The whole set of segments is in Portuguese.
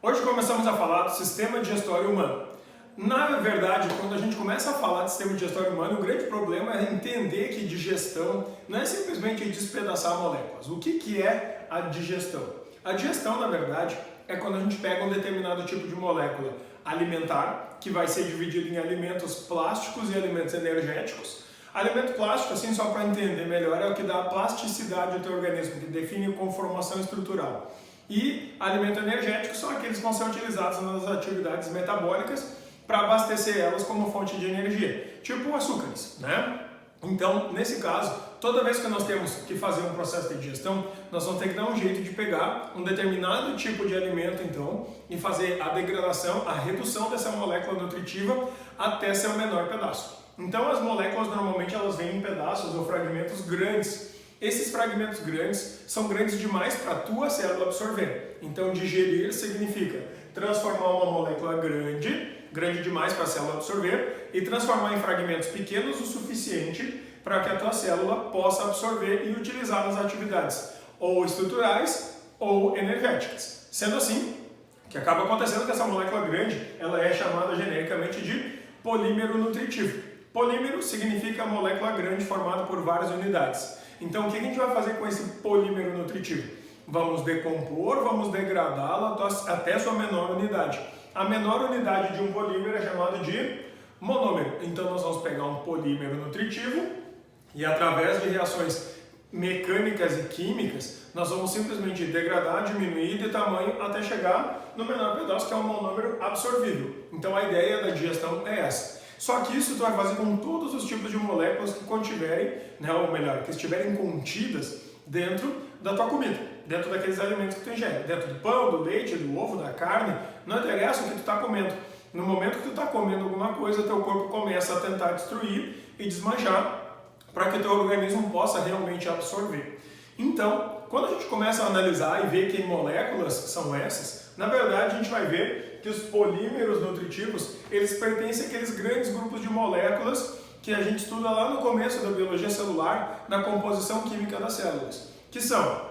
Hoje começamos a falar do sistema digestório humano. Na verdade, quando a gente começa a falar de sistema digestório humano, o grande problema é entender que digestão não é simplesmente despedaçar moléculas. O que é a digestão? A digestão, na verdade, é quando a gente pega um determinado tipo de molécula alimentar, que vai ser dividido em alimentos plásticos e alimentos energéticos. Alimento plástico, assim, só para entender melhor, é o que dá plasticidade ao teu organismo, que define conformação estrutural. E alimento energético são aqueles que vão ser utilizados nas atividades metabólicas para abastecer elas como fonte de energia, tipo açúcares, né? Então, nesse caso, toda vez que nós temos que fazer um processo de digestão, nós vamos ter que dar um jeito de pegar um determinado tipo de alimento, então, e fazer a degradação, a redução dessa molécula nutritiva até seu menor pedaço. Então, as moléculas normalmente elas vêm em pedaços ou fragmentos grandes. Esses fragmentos grandes são grandes demais para a tua célula absorver. Então, digerir significa transformar uma molécula grande demais para a célula absorver, e transformar em fragmentos pequenos o suficiente para que a tua célula possa absorver e utilizar nas atividades ou estruturais ou energéticas. Sendo assim, o que acaba acontecendo é que essa molécula grande ela é chamada genericamente de polímero nutritivo. Polímero significa molécula grande formada por várias unidades. Então, o que a gente vai fazer com esse polímero nutritivo? Vamos decompor, vamos degradá-lo até sua menor unidade. A menor unidade de um polímero é chamada de monômero. Então, nós vamos pegar um polímero nutritivo e, através de reações mecânicas e químicas, nós vamos simplesmente degradar, diminuir de tamanho até chegar no menor pedaço, que é um monômero absorvível. Então, a ideia da digestão é essa. Só que isso tu vai fazer com todos os tipos de moléculas que contiverem, né, ou melhor, que estiverem contidas dentro da tua comida, dentro daqueles alimentos que tu ingere, dentro do pão, do leite, do ovo, da carne, não interessa o que tu está comendo. No momento que tu está comendo alguma coisa, teu corpo começa a tentar destruir e desmanchar para que o teu organismo possa realmente absorver. Então, quando a gente começa a analisar e ver que moléculas são essas, na verdade a gente vai ver que os polímeros nutritivos, eles pertencem àqueles grandes grupos de moléculas que a gente estuda lá no começo da biologia celular, na composição química das células, que são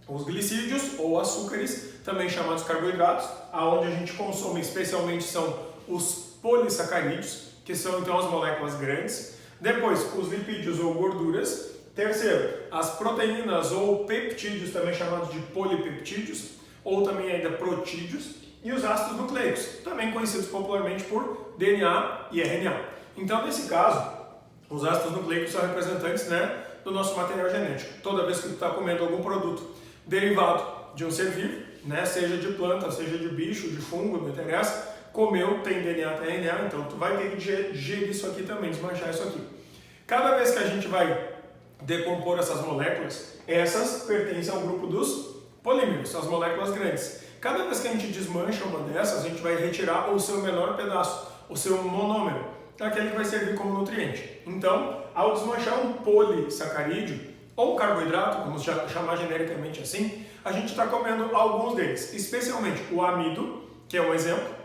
os glicídios ou açúcares, também chamados carboidratos, aonde a gente consome especialmente são os polissacarídeos, que são então as moléculas grandes. Depois, os lipídios ou gorduras. Terceiro, as proteínas ou peptídeos, também chamados de polipeptídeos, ou também ainda protídeos. E os ácidos nucleicos, também conhecidos popularmente por DNA e RNA. Então, nesse caso, os ácidos nucleicos são representantes, né, do nosso material genético. Toda vez que tu está comendo algum produto derivado de um ser vivo, né, seja de planta, seja de bicho, de fungo, não interessa, comeu, tem DNA, tem RNA, então tu vai ter que digerir isso aqui também, desmanchar isso aqui. Cada vez que a gente vai decompor essas moléculas, essas pertencem ao grupo dos polímeros, as moléculas grandes. Cada vez que a gente desmancha uma dessas, a gente vai retirar o seu menor pedaço, o seu monômero, aquele que vai servir como nutriente. Então, ao desmanchar um polissacarídeo, ou um carboidrato, vamos chamar genericamente assim, a gente está comendo alguns deles, especialmente o amido, que é um exemplo.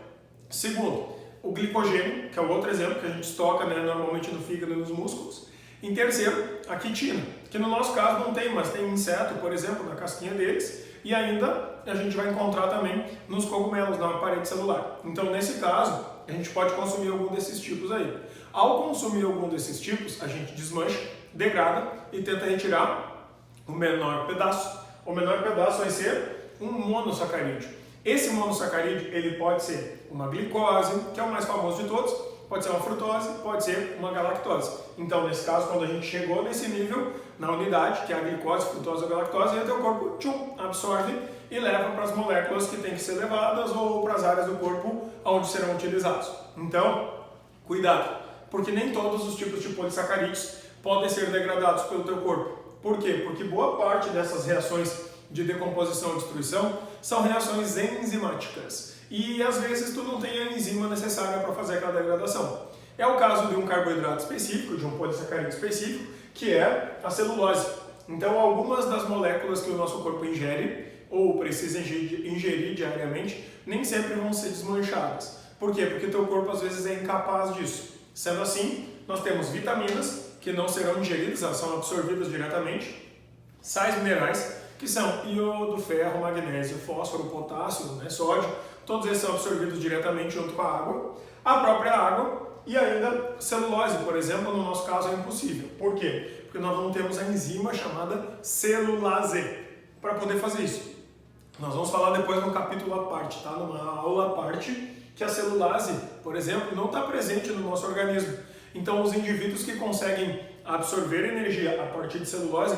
Segundo, o glicogênio, que é o outro exemplo que a gente estoca, né, normalmente no fígado e nos músculos. Em terceiro, a quitina, que no nosso caso não tem, mas tem inseto, por exemplo, na casquinha deles, e ainda a gente vai encontrar também nos cogumelos, na parede celular. Então, nesse caso, a gente pode consumir algum desses tipos aí. Ao consumir algum desses tipos, a gente desmancha, degrada e tenta retirar o menor pedaço. O menor pedaço vai ser um monossacarídeo. Esse monossacarídeo, ele pode ser uma glicose, que é o mais famoso de todos, pode ser uma frutose, pode ser uma galactose. Então, nesse caso, quando a gente chegou nesse nível, na unidade, que é a glicose, frutose ou galactose, aí o teu corpo absorve e leva para as moléculas que têm que ser levadas ou para as áreas do corpo onde serão utilizados. Então, cuidado, porque nem todos os tipos de polissacarídeos podem ser degradados pelo teu corpo. Por quê? Porque boa parte dessas reações de decomposição e destruição são reações enzimáticas. E às vezes tu não tem a enzima necessária para fazer aquela degradação. É o caso de um carboidrato específico, de um polissacarídeo específico, que é a celulose. Então, algumas das moléculas que o nosso corpo ingere, ou precisa ingerir diariamente, nem sempre vão ser desmanchadas. Por quê? Porque teu corpo às vezes é incapaz disso. Sendo assim, nós temos vitaminas que não serão ingeridas, elas são absorvidas diretamente, sais minerais, que são iodo, ferro, magnésio, fósforo, potássio, né, sódio, todos esses são absorvidos diretamente junto com a água, a própria água e ainda celulose, por exemplo, no nosso caso é impossível. Por quê? Porque nós não temos a enzima chamada celulase para poder fazer isso. Nós vamos falar depois num capítulo à parte, tá? Numa aula à parte, que a celulase, por exemplo, não está presente no nosso organismo. Então, os indivíduos que conseguem absorver energia a partir de celulose,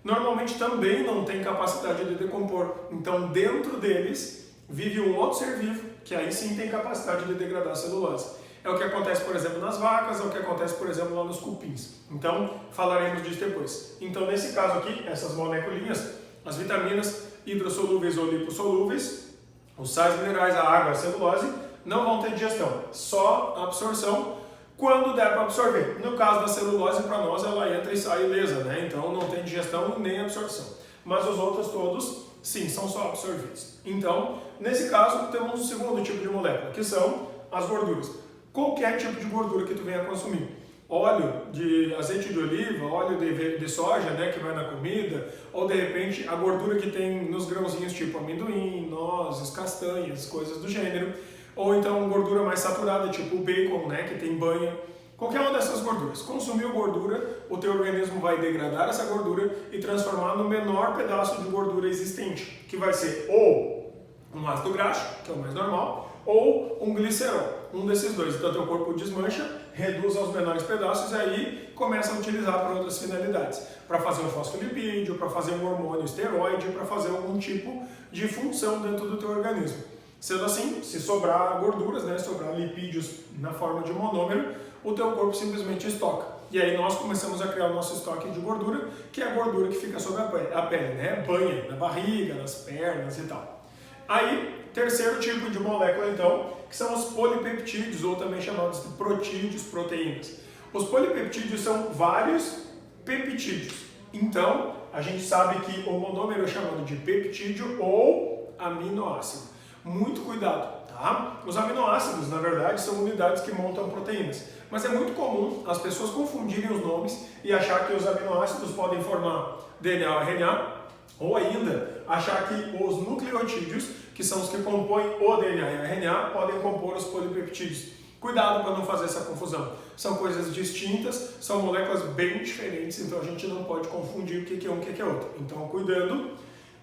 normalmente também não têm capacidade de decompor. Então, dentro deles, vive um outro ser vivo, que aí sim tem capacidade de degradar a celulose. É o que acontece, por exemplo, nas vacas, é o que acontece, por exemplo, lá nos cupins. Então, falaremos disso depois. Então, nesse caso aqui, essas moleculinhas, as vitaminas hidrossolúveis ou lipossolúveis, os sais minerais, a água, a celulose, não vão ter digestão, só absorção quando der para absorver. No caso da celulose, para nós, ela entra e sai ilesa, né? Então não tem digestão nem absorção. Mas os outros todos, sim, são só absorvidos. Então, nesse caso, temos um segundo tipo de molécula, que são as gorduras. Qualquer tipo de gordura que tu venha consumir. Óleo de azeite de oliva, óleo de soja, né, que vai na comida, ou de repente a gordura que tem nos grãozinhos tipo amendoim, nozes, castanhas, coisas do gênero, ou então gordura mais saturada, tipo o bacon, né, que tem banha. Qualquer uma dessas gorduras. Consumiu gordura, o teu organismo vai degradar essa gordura e transformar no menor pedaço de gordura existente, que vai ser ou um ácido graxo, que é o mais normal, ou um glicerol, um desses dois. Então teu corpo desmancha, reduz aos menores pedaços e aí começa a utilizar para outras finalidades. Para fazer um fosfolipídio, para fazer um hormônio esteroide, para fazer algum tipo de função dentro do teu organismo. Sendo assim, se sobrar gorduras, né, sobrar lipídios na forma de monômero, o teu corpo simplesmente estoca. E aí nós começamos a criar o nosso estoque de gordura, que é a gordura que fica sobre a pele, né? Banha na barriga, nas pernas e tal. Aí, terceiro tipo de molécula, então, que são os polipeptídeos, ou também chamados de protídeos, proteínas. Os polipeptídeos são vários peptídeos. Então, a gente sabe que o monômero é chamado de peptídeo ou aminoácido. Muito cuidado, tá? Os aminoácidos, na verdade, são unidades que montam proteínas. Mas é muito comum as pessoas confundirem os nomes e achar que os aminoácidos podem formar DNA ou RNA, ou ainda achar que os nucleotídeos, que são os que compõem o DNA e o RNA, podem compor os polipeptídeos. Cuidado para não fazer essa confusão. São coisas distintas, são moléculas bem diferentes, então a gente não pode confundir o que é um e o que é outro. Então, cuidando,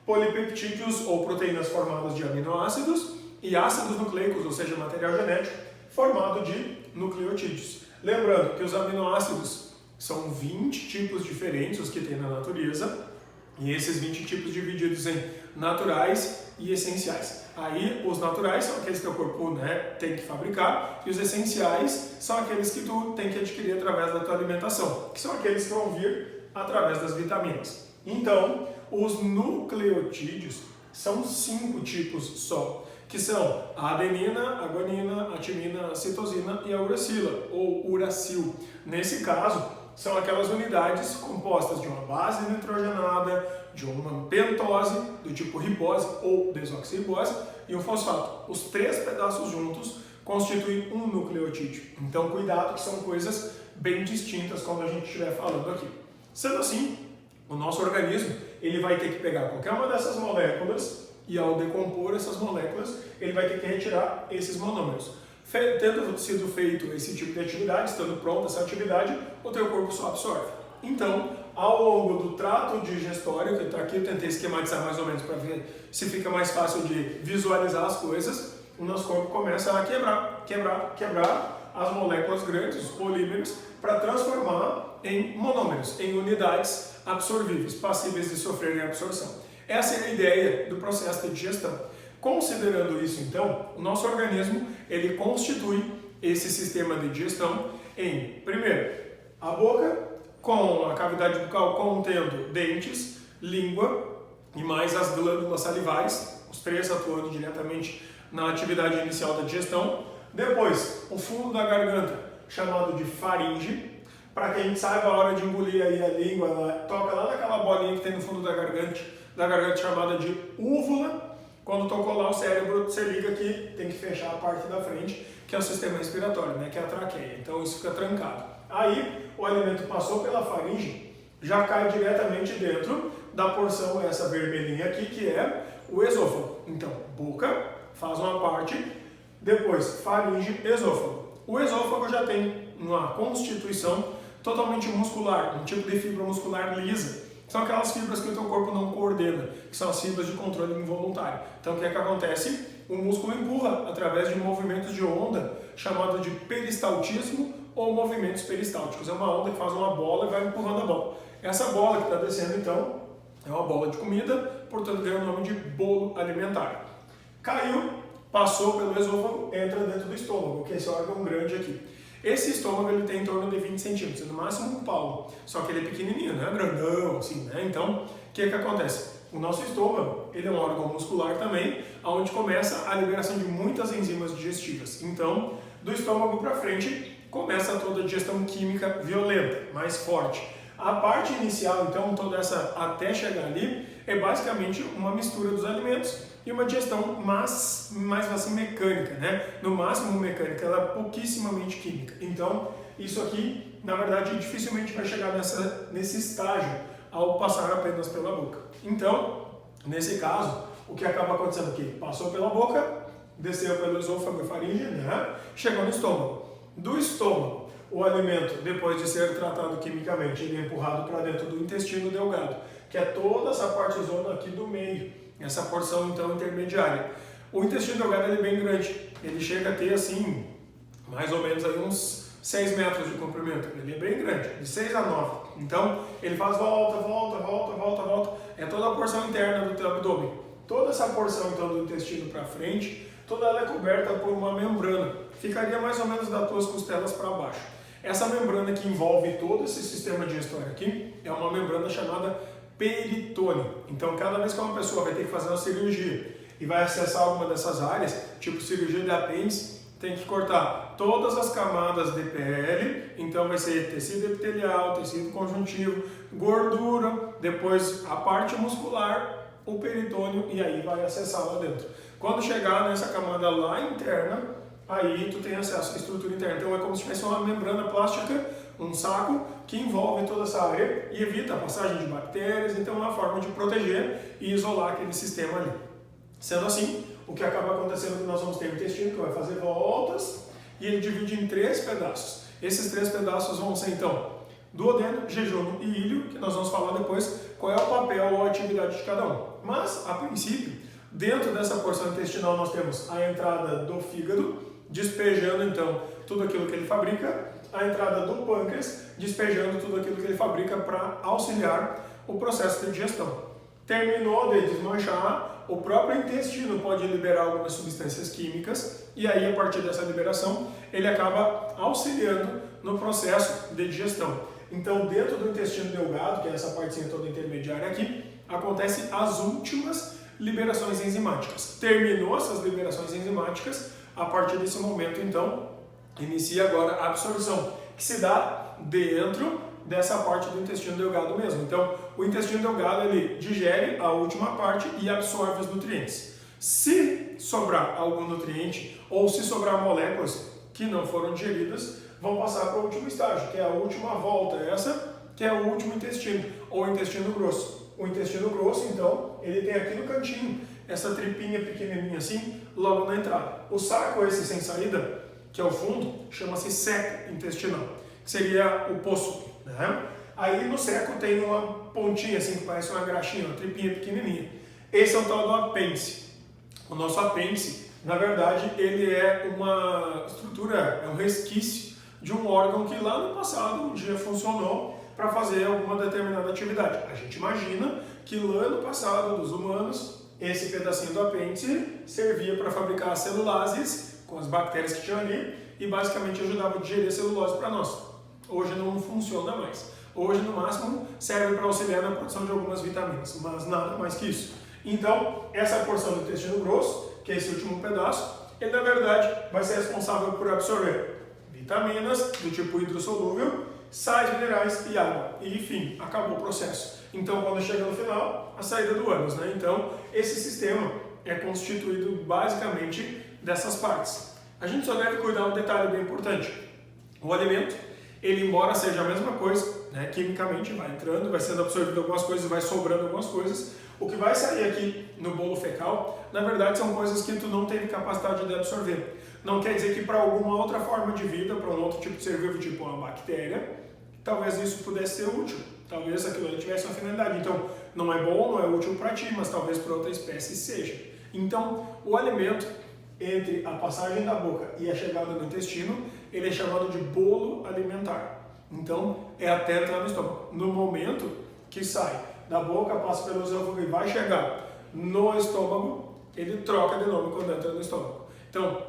polipeptídeos ou proteínas formadas de aminoácidos e ácidos nucleicos, ou seja, material genético, formado de nucleotídeos. Lembrando que os aminoácidos são 20 tipos diferentes, os que tem na natureza, e esses 20 tipos divididos em naturais e essenciais. Aí, os naturais são aqueles que o corpo, né, tem que fabricar, e os essenciais são aqueles que tu tem que adquirir através da tua alimentação, que são aqueles que vão vir através das vitaminas. Então, os nucleotídeos são 5 tipos só, que são a adenina, a guanina, a timina, a citosina e a uracila, ou uracil. Nesse caso, são aquelas unidades compostas de uma base nitrogenada, de uma pentose, do tipo ribose ou desoxirribose, e um fosfato. Os 3 pedaços juntos constituem um nucleotídeo. Então, cuidado que são coisas bem distintas quando a gente estiver falando aqui. Sendo assim, o nosso organismo ele vai ter que pegar qualquer uma dessas moléculas e, ao decompor essas moléculas, ele vai ter que retirar esses monômeros. Tendo sido feito esse tipo de atividade, estando pronta essa atividade, o teu corpo só absorve. Então, ao longo do trato digestório, que está aqui, eu tentei esquematizar mais ou menos para ver se fica mais fácil de visualizar as coisas, o nosso corpo começa a quebrar as moléculas grandes, os polímeros, para transformar em monômeros, em unidades absorvíveis, passíveis de sofrerem absorção. Essa é a ideia do processo de digestão. Considerando isso, então, o nosso organismo ele constitui esse sistema de digestão em, primeiro, a boca, com a cavidade bucal contendo dentes, língua e mais as glândulas salivares, os 3 atuando diretamente na atividade inicial da digestão. Depois, o fundo da garganta, chamado de faringe. Para que a gente saiba a hora de engolir aí a língua, ela toca lá naquela bolinha que tem no fundo da garganta chamada de úvula. Quando tocou lá o cérebro, você liga que tem que fechar a parte da frente, que é o sistema respiratório, né, que é a traqueia. Então isso fica trancado. Aí o alimento passou pela faringe, já cai diretamente dentro da porção essa vermelhinha aqui, que é o esôfago. Então, boca, faz uma parte, depois faringe, esôfago. O esôfago já tem uma constituição totalmente muscular, um tipo de fibra muscular lisa. São aquelas fibras que o teu corpo não coordena, que são as fibras de controle involuntário. Então o que é que acontece? O músculo empurra através de movimentos de onda, chamado de peristaltismo ou movimentos peristálticos. É uma onda que faz uma bola e vai empurrando a bola. Essa bola que está descendo, então, é uma bola de comida, portanto ganha o nome de bolo alimentar. Caiu, passou pelo esôfago, entra dentro do estômago, que é esse órgão grande aqui. Esse estômago ele tem em torno de 20 centímetros, no máximo um palmo, só que ele é pequenininho, não é grandão assim, né? Então, o que acontece? O nosso estômago, ele é um órgão muscular também, onde começa a liberação de muitas enzimas digestivas. Então, do estômago para frente, começa toda a digestão química violenta, mais forte. A parte inicial, então, toda essa até chegar ali, é basicamente uma mistura dos alimentos e uma digestão mais assim mecânica, né? No máximo mecânica, ela é pouquíssimamente química. Então, isso aqui, na verdade, dificilmente vai chegar nesse estágio ao passar apenas pela boca. Então, nesse caso, o que acaba acontecendo aqui? Passou pela boca, desceu pelo esôfago e faringe, né? Chegou no estômago. Do estômago, o alimento, depois de ser tratado quimicamente, ele é empurrado para dentro do intestino delgado, que é toda essa parte zona aqui do meio, essa porção então intermediária. O intestino delgado ele é bem grande, ele chega a ter assim, mais ou menos aí uns 6 metros de comprimento, ele é bem grande, de 6 a 9. Então, ele faz volta, é toda a porção interna do teu abdômen. Toda essa porção então do intestino para frente, toda ela é coberta por uma membrana, ficaria mais ou menos das tuas costelas para baixo. Essa membrana que envolve todo esse sistema digestório aqui é uma membrana chamada peritônio. Então, cada vez que uma pessoa vai ter que fazer uma cirurgia e vai acessar alguma dessas áreas, tipo cirurgia de apêndice, tem que cortar todas as camadas de pele, então vai ser tecido epitelial, tecido conjuntivo, gordura, depois a parte muscular, o peritônio e aí vai acessar lá dentro. Quando chegar nessa camada lá interna, aí tu tem acesso à estrutura interna. Então é como se tivesse uma membrana plástica, um saco que envolve toda essa área e evita a passagem de bactérias, então é uma forma de proteger e isolar aquele sistema ali. Sendo assim, o que acaba acontecendo é que nós vamos ter o intestino que vai fazer voltas e ele divide em 3 pedaços. Esses 3 pedaços vão ser então duodeno, jejum e íleo, que nós vamos falar depois qual é o papel ou a atividade de cada um. Mas, a princípio, dentro dessa porção intestinal nós temos a entrada do fígado, despejando então tudo aquilo que ele fabrica, a entrada do pâncreas, despejando tudo aquilo que ele fabrica para auxiliar o processo de digestão. Terminou de desmanchar, o próprio intestino pode liberar algumas substâncias químicas e aí a partir dessa liberação ele acaba auxiliando no processo de digestão. Então dentro do intestino delgado, que é essa partezinha toda intermediária aqui, acontecem as últimas liberações enzimáticas. Terminou essas liberações enzimáticas, a partir desse momento então inicia agora a absorção, que se dá dentro dessa parte do intestino delgado mesmo. Então, o intestino delgado ele digere a última parte e absorve os nutrientes. Se sobrar algum nutriente ou se sobrar moléculas que não foram digeridas, vão passar para o último estágio, que é a última volta, essa que é o último intestino, ou intestino grosso. O intestino grosso, então, ele tem aqui no cantinho essa tripinha pequenininha assim, logo na entrada. O saco esse sem saída, que é o fundo, chama-se seco intestinal, que seria o poço. Né? Aí no seco tem uma pontinha assim que parece uma graxinha, uma tripinha pequenininha. Esse é o tal do apêndice. O nosso apêndice, na verdade, ele é uma estrutura, é um resquício de um órgão que lá no passado um dia funcionou para fazer alguma determinada atividade. A gente imagina que lá no passado dos humanos, esse pedacinho do apêndice servia para fabricar celulases com as bactérias que tinham ali e basicamente ajudava a digerir a celulose para nós. Hoje não funciona mais. Hoje, no máximo, serve para auxiliar na produção de algumas vitaminas, mas nada mais que isso. Então, essa porção do intestino grosso, que é esse último pedaço, ele na verdade vai ser responsável por absorver vitaminas do tipo hidrossolúvel, sais minerais e água. E enfim, acabou o processo. Então, quando chega no final, a saída do ânus, né? Então, esse sistema é constituído basicamente dessas partes. A gente só deve cuidar um detalhe bem importante. O alimento, ele embora seja a mesma coisa, né, quimicamente vai entrando, vai sendo absorvido algumas coisas, vai sobrando algumas coisas, O que vai sair aqui no bolo fecal, na verdade, são coisas que tu não teve capacidade de absorver. Não quer dizer que para alguma outra forma de vida, para um outro tipo de ser vivo, tipo uma bactéria, talvez isso pudesse ser útil. Talvez aquilo ali tivesse uma finalidade. Então, não é bom, não é útil para ti, mas talvez para outra espécie seja. Então, o alimento, entre a passagem da boca e a chegada no intestino, ele é chamado de bolo alimentar. Então, é até entrar no estômago. No momento que sai da boca, passa pelo esôfago e vai chegar no estômago, ele troca de nome quando entra no estômago. Então,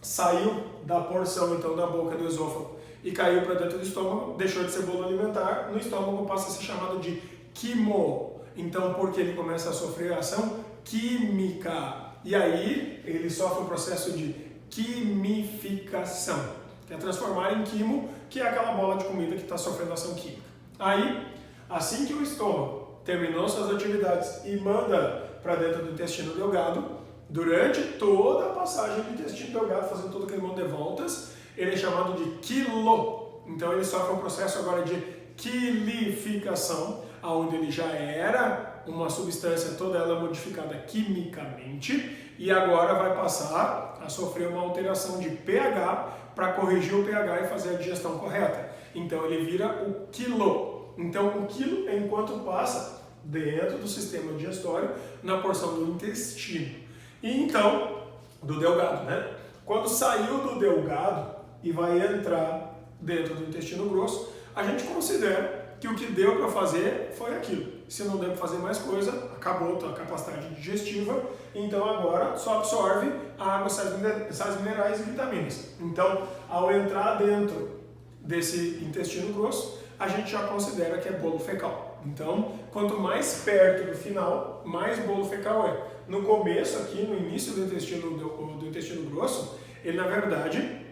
saiu da porção então da boca do esôfago e caiu para dentro do estômago, deixou de ser bolo alimentar, no estômago passa a ser chamado de quimo. Então, porque ele começa a sofrer ação química. E aí, ele sofre um processo de quimificação, que é transformar em quimo, que é aquela bola de comida que está sofrendo ação química. Aí, assim que o estômago terminou suas atividades e manda para dentro do intestino delgado, durante toda a passagem do intestino delgado, fazendo todo aquele monte de voltas, ele é chamado de quilo. Então ele sofre um processo agora de quilificação, onde ele já era uma substância toda ela modificada quimicamente e agora vai passar a sofrer uma alteração de pH para corrigir o pH e fazer a digestão correta. Então ele vira o quilo. Então o quilo é enquanto passa dentro do sistema digestório na porção do intestino. E então, do delgado, né? Quando saiu do delgado e vai entrar dentro do intestino grosso, a gente considera que o que deu para fazer foi aquilo. Se não deu para fazer mais coisa, acabou a capacidade digestiva, então agora só absorve água, sais minerais e vitaminas. Então, ao entrar dentro desse intestino grosso, a gente já considera que é bolo fecal. Então, quanto mais perto do final, mais bolo fecal é. No começo, aqui no início do intestino grosso, ele na verdade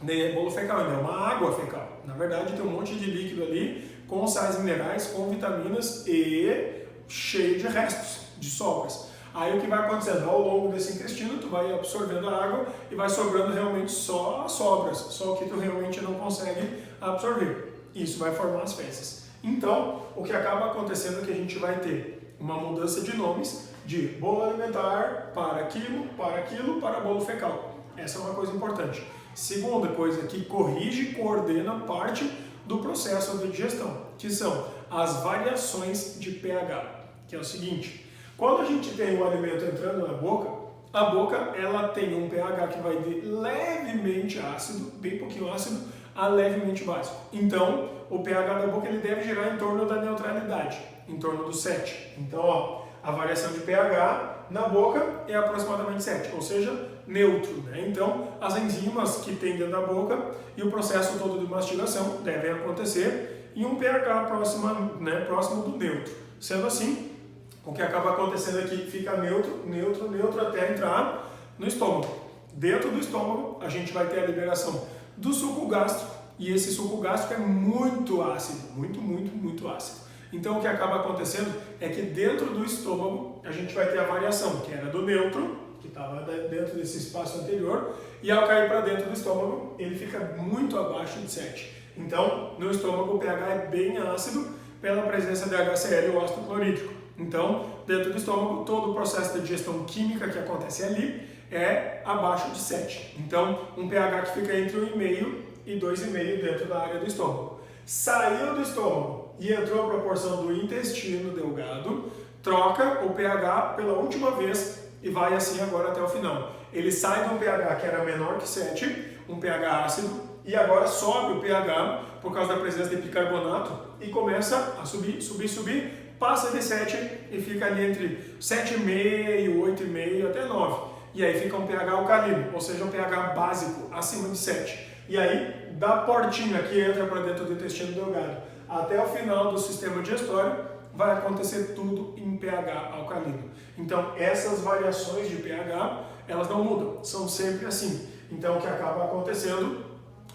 nem é bolo fecal, ele é uma água fecal. Na verdade, tem um monte de líquido ali com sais minerais, com vitaminas e cheio de restos, de sobras. Aí o que vai acontecendo? Ao longo desse intestino, tu vai absorvendo a água e vai sobrando realmente só as sobras, só o que tu realmente não consegue absorver. Isso vai formar as fezes. Então, o que acaba acontecendo é que a gente vai ter uma mudança de nomes de bolo alimentar para quilo, para bolo fecal. Essa é uma coisa importante. Segunda coisa que corrige e coordena parte do processo de digestão, que são as variações de pH, que é o seguinte: quando a gente tem o alimento entrando na boca, a boca ela tem um pH que vai de levemente ácido, bem pouquinho ácido, a levemente básico. Então, o pH da boca ele deve girar em torno da neutralidade, em torno do 7. Então, ó, a variação de pH na boca é aproximadamente 7, ou seja, neutro, né? Então, as enzimas que tem dentro da boca e o processo todo de mastigação devem acontecer em um pH próximo do neutro. Sendo assim, o que acaba acontecendo é que fica neutro até entrar no estômago. Dentro do estômago, a gente vai ter a liberação do suco gástrico e esse suco gástrico é muito ácido, muito ácido. Então, o que acaba acontecendo é que dentro do estômago a gente vai ter a variação, que era do neutro, que estava dentro desse espaço anterior, e ao cair para dentro do estômago, ele fica muito abaixo de 7. Então, no estômago o pH é bem ácido pela presença de HCl, o ácido clorídrico. Então, dentro do estômago, todo o processo de digestão química que acontece ali é abaixo de 7. Então, um pH que fica entre 1,5 e 2,5 dentro da área do estômago. Saiu do estômago e entrou para a porção do intestino delgado, troca o pH pela última vez e vai assim agora até o final. Ele sai de um pH que era menor que 7, um pH ácido, e agora sobe o pH por causa da presença de bicarbonato e começa a subir, passa de 7 e fica ali entre 7,5, 8,5 até 9. E aí fica um pH alcalino, ou seja, um pH básico, acima de 7. E aí, da portinha que entra para dentro do intestino delgado até o final do sistema digestório, vai acontecer tudo em pH alcalino. Então, essas variações de pH, elas não mudam, são sempre assim. Então, o que acaba acontecendo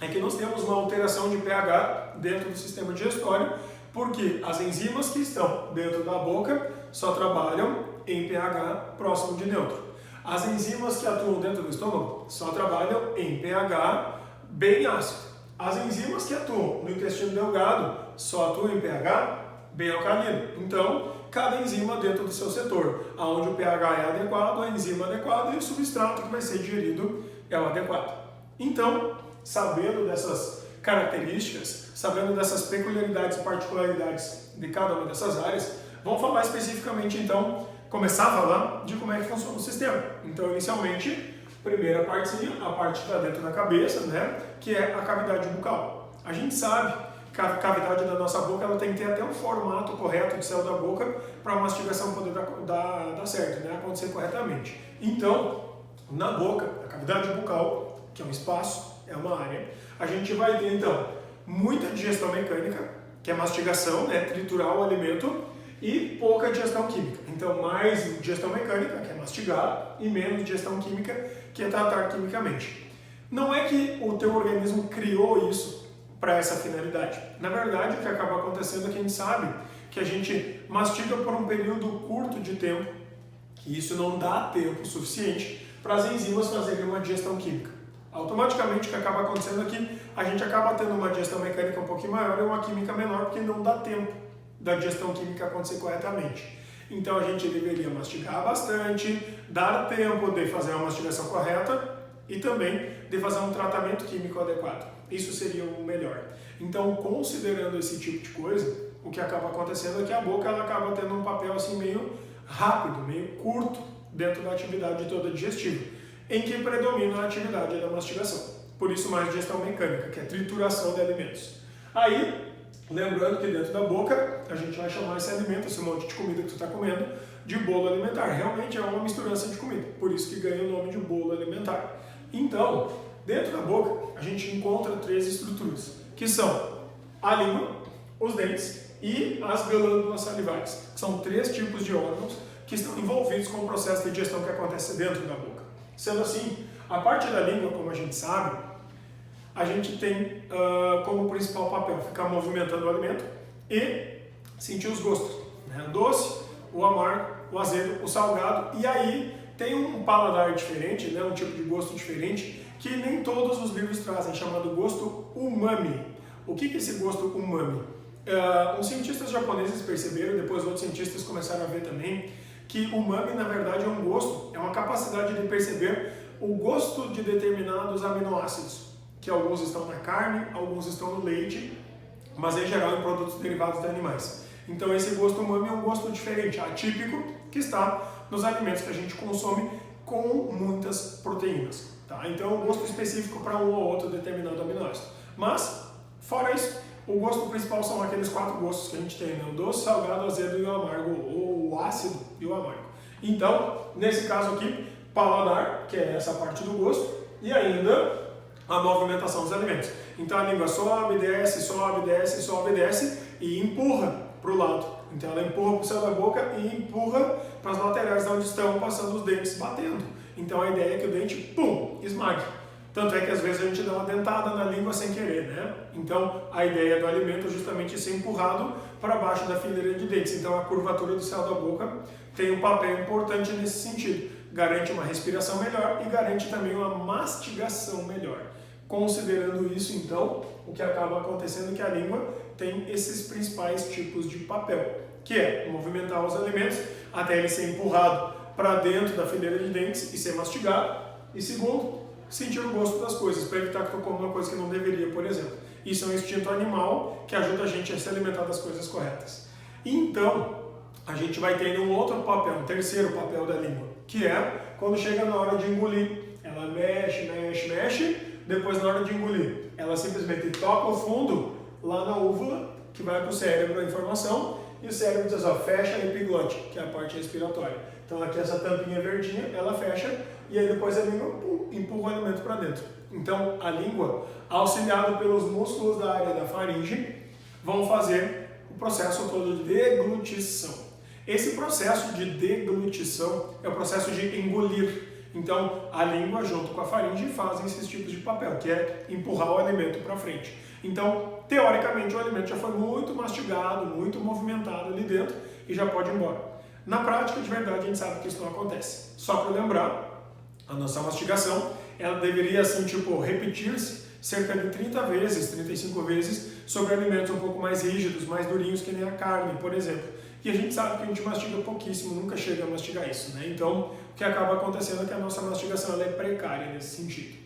é que nós temos uma alteração de pH dentro do sistema digestório, porque as enzimas que estão dentro da boca só trabalham em pH próximo de neutro. As enzimas que atuam dentro do estômago só trabalham em pH bem ácido. As enzimas que atuam no intestino delgado só atuam em pH bem alcalino. Então, cada enzima dentro do seu setor, onde o pH é adequado, a enzima é adequada e o substrato que vai ser digerido é o adequado. Então, sabendo dessas características, sabendo dessas peculiaridades e particularidades de cada uma dessas áreas, vamos falar especificamente então, começar a falar de como é que funciona o sistema. Então, inicialmente, primeira partezinha, a parte que está dentro da cabeça, né, que é a cavidade bucal. A gente sabe que a cavidade da nossa boca ela tem que ter até um formato correto de céu da boca para a mastigação poder dar certo, né, acontecer corretamente. Então, na boca, a cavidade bucal, que é um espaço, é uma área, a gente vai ter então muita digestão mecânica, que é mastigação, né, triturar o alimento, e pouca digestão química. Então, mais digestão mecânica, que é mastigar, e menos digestão química, que é tratar quimicamente. Não é que o teu organismo criou isso para essa finalidade. Na verdade, o que acaba acontecendo é que a gente sabe que a gente mastiga por um período curto de tempo, que isso não dá tempo suficiente para as enzimas fazerem uma digestão química. Automaticamente, o que acaba acontecendo é que a gente acaba tendo uma digestão mecânica um pouquinho maior e uma química menor, porque não dá tempo da digestão química acontecer corretamente. Então, a gente deveria mastigar bastante, dar tempo de fazer uma mastigação correta e também de fazer um tratamento químico adequado. Isso seria o melhor. Então, considerando esse tipo de coisa, o que acaba acontecendo é que a boca ela acaba tendo um papel assim meio rápido, meio curto dentro da atividade toda digestiva, em que predomina a atividade da mastigação. Por isso, mais digestão mecânica, que é trituração de alimentos. Aí, lembrando que dentro da boca, a gente vai chamar esse alimento, esse monte de comida que tu está comendo, de bolo alimentar. Realmente é uma misturança de comida, por isso que ganha o nome de bolo alimentar. Então, dentro da boca, a gente encontra 3 estruturas, que são a língua, os dentes e as glândulas salivares. São 3 tipos de órgãos que estão envolvidos com o processo de digestão que acontece dentro da boca. Sendo assim, a parte da língua, como a gente sabe, a gente tem como principal papel ficar movimentando o alimento e sentir os gostos, né? O doce, o amargo, o azedo, o salgado, e aí tem um paladar diferente, né? Um tipo de gosto diferente, que nem todos os livros trazem, chamado gosto umami. O que é esse gosto umami? Os cientistas japoneses perceberam, depois outros cientistas começaram a ver também, que umami na verdade é um gosto, é uma capacidade de perceber o gosto de determinados aminoácidos, que alguns estão na carne, alguns estão no leite, mas em geral em produtos derivados de animais. Então esse gosto umami é um gosto diferente, atípico, que está nos alimentos que a gente consome com muitas proteínas. Tá? Então é um gosto específico para um ou outro determinado aminoácido. Mas, fora isso, o gosto principal são aqueles 4 gostos que a gente tem, né? O doce, salgado, azedo e o amargo, ou o ácido e o amargo. Então, nesse caso aqui, paladar, que é essa parte do gosto, e ainda a movimentação dos alimentos. Então a língua sobe, desce, sobe, desce, sobe, desce e empurra para o lado. Então ela empurra para o céu da boca e empurra para as laterais onde estão passando os dentes batendo. Então a ideia é que o dente, pum, esmague. Tanto é que às vezes a gente dá uma dentada na língua sem querer, né? Então a ideia do alimento é justamente ser empurrado para baixo da fileira de dentes. Então a curvatura do céu da boca tem um papel importante nesse sentido. Garante uma respiração melhor e garante também uma mastigação melhor. Considerando isso, então, o que acaba acontecendo é que a língua tem esses principais tipos de papel, que é movimentar os alimentos até ele ser empurrado para dentro da fileira de dentes e ser mastigado. E segundo, sentir o gosto das coisas, para evitar que tu coma uma coisa que não deveria, por exemplo. Isso é um instinto animal que ajuda a gente a se alimentar das coisas corretas. Então, a gente vai ter um outro papel, um terceiro papel da língua, que é quando chega na hora de engolir. Ela mexe, mexe, mexe, depois na hora de engolir, ela simplesmente toca o fundo lá na úvula, que vai para o cérebro a informação, e o cérebro diz, ó, fecha a epiglote, que é a parte respiratória. Então aqui essa tampinha verdinha, ela fecha, e aí depois a língua empurra o alimento para dentro. Então a língua, auxiliada pelos músculos da área da faringe, vão fazer o processo todo de deglutição. Esse processo de deglutição é o processo de engolir. Então, a língua junto com a faringe fazem esses tipos de papel, que é empurrar o alimento para frente. Então, teoricamente, o alimento já foi muito mastigado, muito movimentado ali dentro e já pode ir embora. Na prática, de verdade, a gente sabe que isso não acontece. Só para lembrar, a nossa mastigação, ela deveria, assim, repetir-se cerca de 30 vezes, 35 vezes, sobre alimentos um pouco mais rígidos, mais durinhos, que nem a carne, por exemplo. E a gente sabe que a gente mastiga pouquíssimo, nunca chega a mastigar isso, né? Então, o que acaba acontecendo é que a nossa mastigação ela é precária nesse sentido.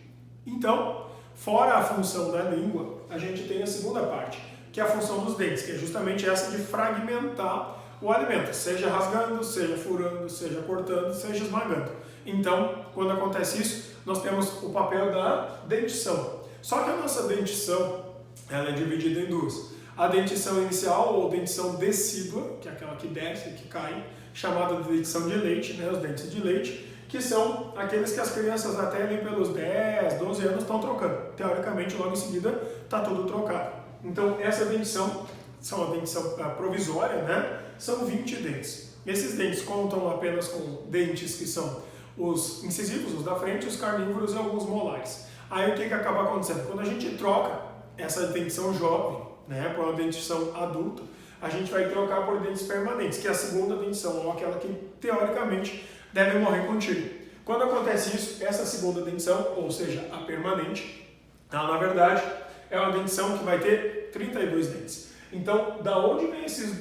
Então, fora a função da língua, a gente tem a segunda parte, que é a função dos dentes, que é justamente essa de fragmentar o alimento, seja rasgando, seja furando, seja cortando, seja esmagando. Então, quando acontece isso, nós temos o papel da dentição. Só que a nossa dentição, ela é dividida em duas. A dentição inicial ou dentição decídua, que é aquela que desce, que cai, chamada de dentição de leite, né, os dentes de leite, que são aqueles que as crianças até ali pelos 10, 12 anos estão trocando. Teoricamente, logo em seguida, está tudo trocado. Então, essa dentição, são a dentição provisória, né, são 20 dentes. Esses dentes contam apenas com dentes que são os incisivos, os da frente, os carnívoros e alguns molares. Aí o que acaba acontecendo? Quando a gente troca essa dentição jovem, né, para uma dentição adulta, a gente vai trocar por dentes permanentes, que é a segunda dentição, ou aquela que teoricamente deve morrer contigo. Quando acontece isso, essa segunda dentição, ou seja, a permanente, na verdade, é uma dentição que vai ter 32 dentes. Então, da onde vem esses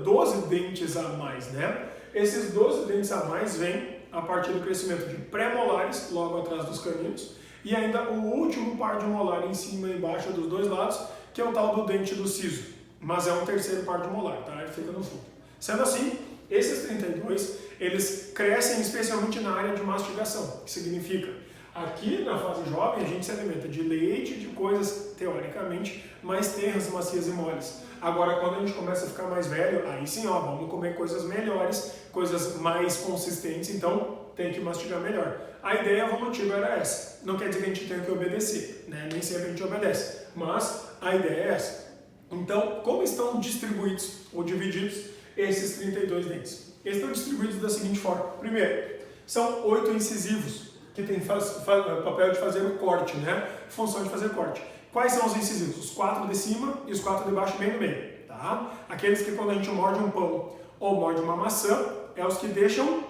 12 dentes a mais, né? Esses 12 dentes a mais vêm a partir do crescimento de pré-molares, logo atrás dos caninos, e ainda o último par de molar em cima e embaixo dos dois lados, que é o tal do dente do siso, mas é um terceiro par de molar, tá? Ele fica no fundo. Sendo assim, esses 32, eles crescem especialmente na área de mastigação, que significa, aqui na fase jovem a gente se alimenta de leite, de coisas, teoricamente, mais terras, macias e moles. Agora, quando a gente começa a ficar mais velho, aí sim, ó, vamos comer coisas melhores, coisas mais consistentes, então tem que mastigar melhor. A ideia evolutiva era essa. Não quer dizer que a gente tenha que obedecer, né? Nem sempre a gente obedece, mas a ideia é essa. Então, como estão distribuídos ou divididos esses 32 dentes? Eles estão distribuídos da seguinte forma. Primeiro, são 8 incisivos, que tem o papel de fazer o corte, né? Função de fazer corte. Quais são os incisivos? Os 4 de cima e os 4 de baixo bem no meio, tá? Aqueles que quando a gente morde um pão ou morde uma maçã, é os que deixam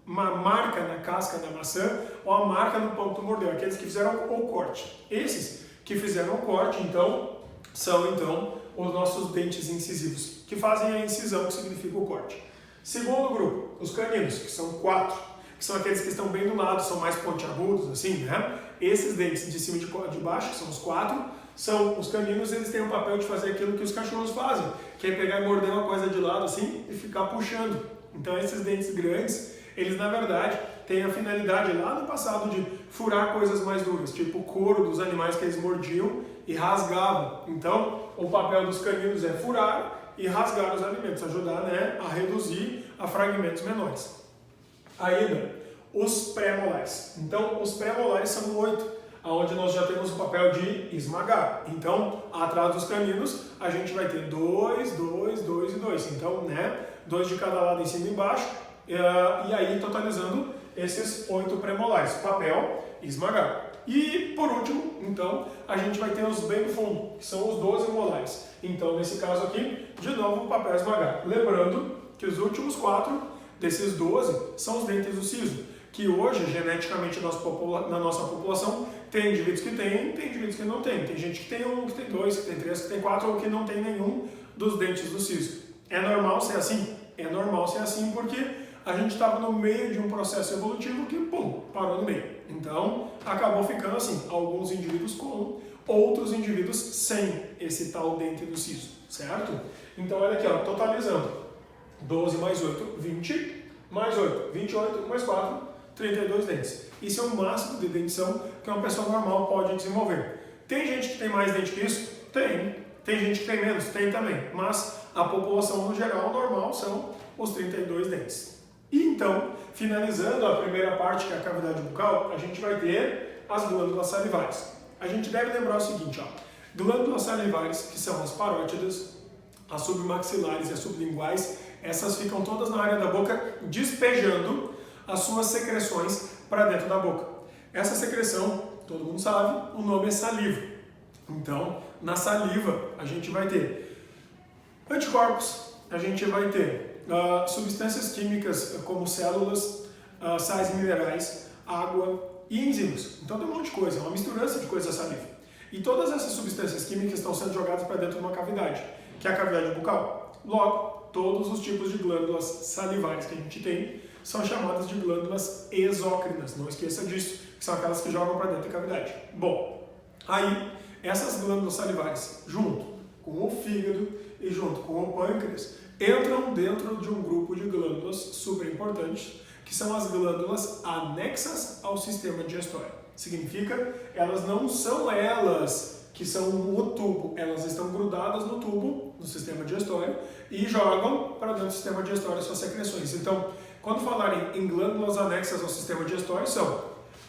uma marca na casca da maçã ou a marca no pão que tu mordeu, aqueles que fizeram o corte. Esses que fizeram o corte, então, são os nossos dentes incisivos, que fazem a incisão, que significa o corte. Segundo grupo, os caninos, que são 4, que são aqueles que estão bem do lado, são mais pontiagudos, assim, né? Esses dentes de cima e de baixo, que são os 4, são os caninos, eles têm o papel de fazer aquilo que os cachorros fazem, que é pegar e morder uma coisa de lado assim e ficar puxando. Então esses dentes grandes, eles na verdade têm a finalidade lá no passado de furar coisas mais duras, tipo o couro dos animais que eles mordiam e rasgavam. Então o papel dos caninos é furar e rasgar os alimentos, ajudar, né, a reduzir a fragmentos menores. Ainda, os pré-molares. Então, os pré-molares são 8, onde nós já temos o papel de esmagar. Então, atrás dos caninos, a gente vai ter 2, 2, 2 e 2. Então, né, 2 de cada lado em cima e embaixo, e aí totalizando esses 8 pré-molares, papel e esmagar. E, por último, então, a gente vai ter os bem do fundo, que são os 12 molares. Então, nesse caso aqui, de novo, o papel esmagar. Lembrando que os últimos 4 desses 12 são os dentes do siso, que hoje, geneticamente, na nossa população, tem indivíduos que têm, tem indivíduos que não têm. Tem gente que tem 1, que tem 2, que tem 3, que tem 4, ou que não tem nenhum dos dentes do siso. É normal ser assim? É normal ser assim porque a gente estava no meio de um processo evolutivo que, pum, parou no meio. Então, acabou ficando assim, alguns indivíduos com, outros indivíduos sem esse tal dente do siso, certo? Então, olha aqui, ó, totalizando. 12 mais 8, 20, mais 8, 28, mais 4, 32 dentes. Isso é o máximo de dentição que uma pessoa normal pode desenvolver. Tem gente que tem mais dente que isso? Tem. Tem gente que tem menos? Tem também. Mas a população no geral normal são os 32 dentes. E então, finalizando a primeira parte, que é a cavidade bucal, a gente vai ter as glândulas salivares. A gente deve lembrar o seguinte, ó. Glândulas salivares, que são as parótidas, as submaxilares e as sublinguais, essas ficam todas na área da boca despejando as suas secreções para dentro da boca. Essa secreção, todo mundo sabe, o nome é saliva. Então, na saliva, a gente vai ter anticorpos, a gente vai ter substâncias químicas como células, sais minerais, água e enzimas. Então, tem um monte de coisa, uma misturança de coisas da saliva. E todas essas substâncias químicas estão sendo jogadas para dentro de uma cavidade, que é a cavidade bucal. Logo, todos os tipos de glândulas salivares que a gente tem são chamadas de glândulas exócrinas. Não esqueça disso, que são aquelas que jogam para dentro da cavidade. Bom, aí essas glândulas salivares, junto com o fígado e junto com o pâncreas, entram dentro de um grupo de glândulas super importantes, que são as glândulas anexas ao sistema digestório. Significa, elas não são elas que são o tubo, elas estão grudadas no tubo, no sistema digestório, e jogam para dentro do sistema digestório suas secreções. Então, quando falarem em glândulas anexas ao sistema digestório, são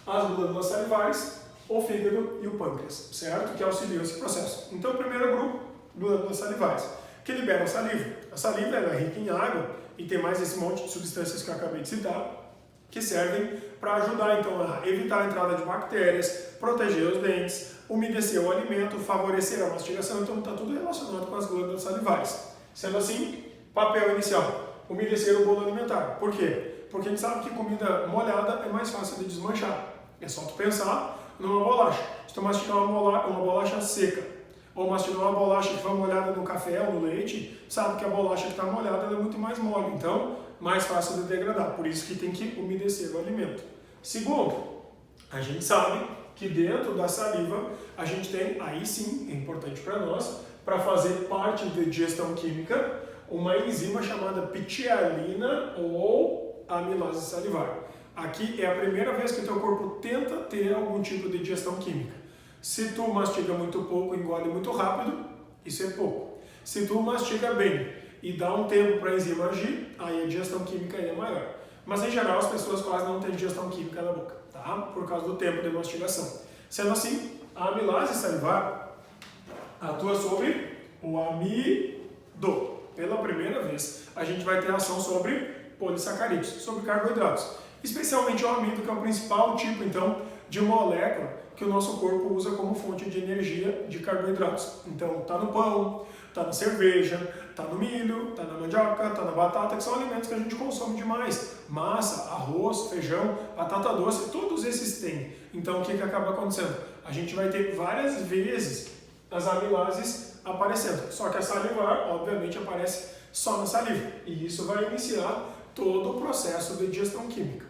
as glândulas salivares, o fígado e o pâncreas, certo? Que auxiliam esse processo. Então, o primeiro grupo, glândulas salivares, que liberam saliva. A saliva ela é rica em água e tem mais esse monte de substâncias que eu acabei de citar, que servem para ajudar então a evitar a entrada de bactérias, proteger os dentes, umedecer o alimento, favorecer a mastigação. Então está tudo relacionado com as glândulas salivares. Sendo assim, papel inicial, umedecer o bolo alimentar. Por quê? Porque a gente sabe que comida molhada é mais fácil de desmanchar. É só tu pensar numa bolacha. Se tu mastigar uma bolacha seca, ou mastigar uma bolacha que foi molhada no café ou no leite, sabe que a bolacha que está molhada ela é muito mais mole, então mais fácil de degradar, por isso que tem que umedecer o alimento. Segundo, a gente sabe que dentro da saliva a gente tem, aí sim, é importante para nós, para fazer parte da digestão química, uma enzima chamada ptialina ou amilase salivar. Aqui é a primeira vez que o teu corpo tenta ter algum tipo de digestão química. Se tu mastiga muito pouco, engole muito rápido, isso é pouco. Se tu mastiga bem e dá um tempo para a enzima agir, aí a digestão química é maior. Mas em geral as pessoas quase não têm digestão química na boca, tá? Por causa do tempo de mastigação. Sendo assim, a amilase salivar atua sobre o amido. Pela primeira vez, a gente vai ter ação sobre polissacarídeos, sobre carboidratos. Especialmente o amido, que é o principal tipo, então, de molécula que o nosso corpo usa como fonte de energia de carboidratos. Então, tá no pão, tá na cerveja, tá no milho, tá na mandioca, tá na batata, que são alimentos que a gente consome demais. Massa, arroz, feijão, batata doce, todos esses têm. Então, o que acaba acontecendo? A gente vai ter várias vezes as amilases aparecendo. Só que a salivar, obviamente, aparece só na saliva. E isso vai iniciar todo o processo de digestão química.